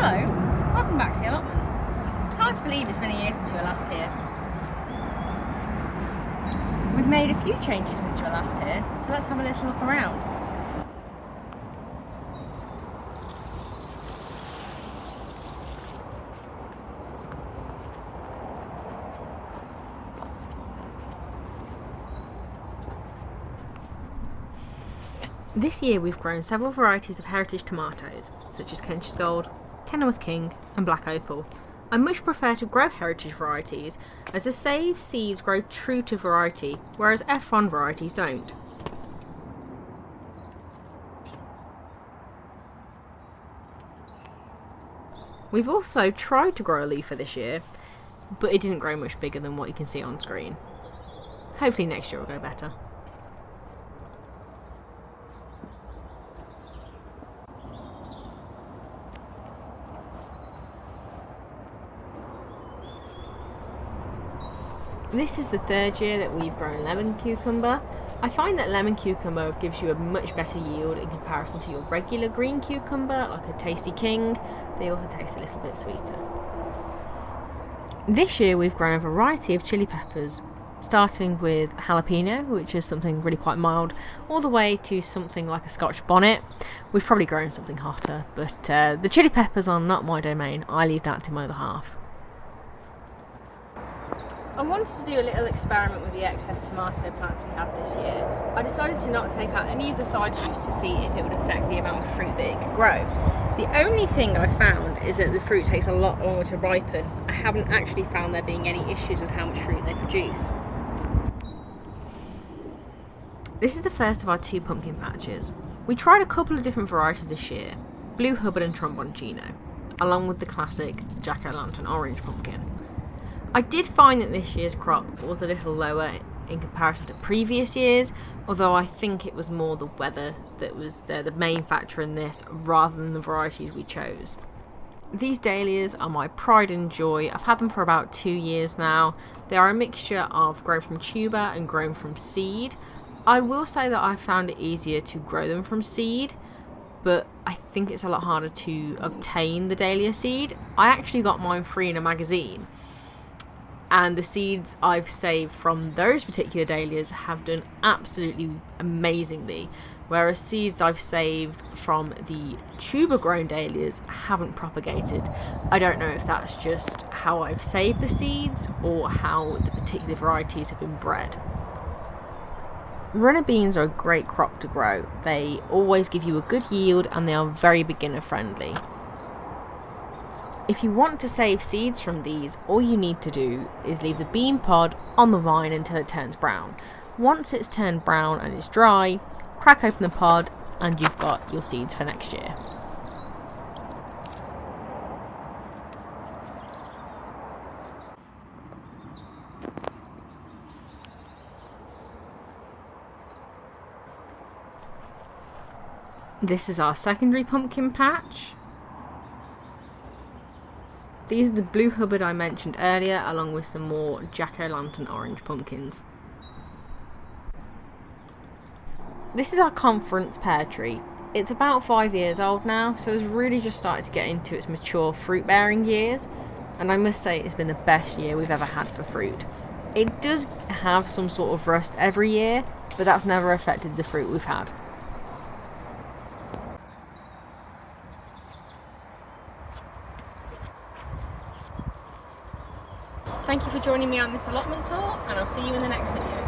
Hello, welcome back to the allotment. It's hard to believe it's been a year since you were last here. We've made a few changes since you were last here, so let's have a little look around. This year we've grown several varieties of heritage tomatoes, such as Kentish Gold, Kenilworth King and Black Opal. I much prefer to grow heritage varieties, as the saved seeds grow true to variety, whereas F1 varieties don't. We've also tried to grow a leaf for this year, but it didn't grow much bigger than what you can see on screen. Hopefully next year will go better. This is the third year that we've grown lemon cucumber. I find that lemon cucumber gives you a much better yield in comparison to your regular green cucumber, like a Tasty King. They also taste a little bit sweeter. This year we've grown a variety of chili peppers, starting with jalapeno, which is something really quite mild, all the way to something like a Scotch bonnet. We've probably grown something hotter, but the chili peppers are not my domain. I leave that to my other half. I wanted to do a little experiment with the excess tomato plants we had this year. I decided to not take out any of the side shoots to see if it would affect the amount of fruit that it could grow. The only thing I found is that the fruit takes a lot longer to ripen. I haven't actually found there being any issues with how much fruit they produce. This is the first of our 2 pumpkin patches. We tried a couple of different varieties this year, Blue Hubbard and Tromboncino, along with the classic Jack-o'-lantern orange pumpkin. I did find that this year's crop was a little lower in comparison to previous years, although I think it was more the weather that was the main factor in this rather than the varieties we chose. These dahlias are my pride and joy. I've had them for about 2 years now. They are a mixture of grown from tuber and grown from seed. I will say that I found it easier to grow them from seed, but I think it's a lot harder to obtain the dahlia seed. I actually got mine free in a magazine, and the seeds I've saved from those particular dahlias have done absolutely amazingly, whereas seeds I've saved from the tuber grown dahlias haven't propagated. I don't know if that's just how I've saved the seeds or how the particular varieties have been bred. Runner beans are a great crop to grow. They always give you a good yield and they are very beginner friendly. If you want to save seeds from these, all you need to do is leave the bean pod on the vine until it turns brown. Once it's turned brown and it's dry, crack open the pod and you've got your seeds for next year. This is our secondary pumpkin patch. These are the Blue Hubbard I mentioned earlier, along with some more Jack-o'-lantern orange pumpkins. This is our conference pear tree. It's about 5 years old now, so it's really just started to get into its mature fruit-bearing years, and I must say it's been the best year we've ever had for fruit. It does have some sort of rust every year, but that's never affected the fruit we've had. Thank you for joining me on this allotment tour, and I'll see you in the next video.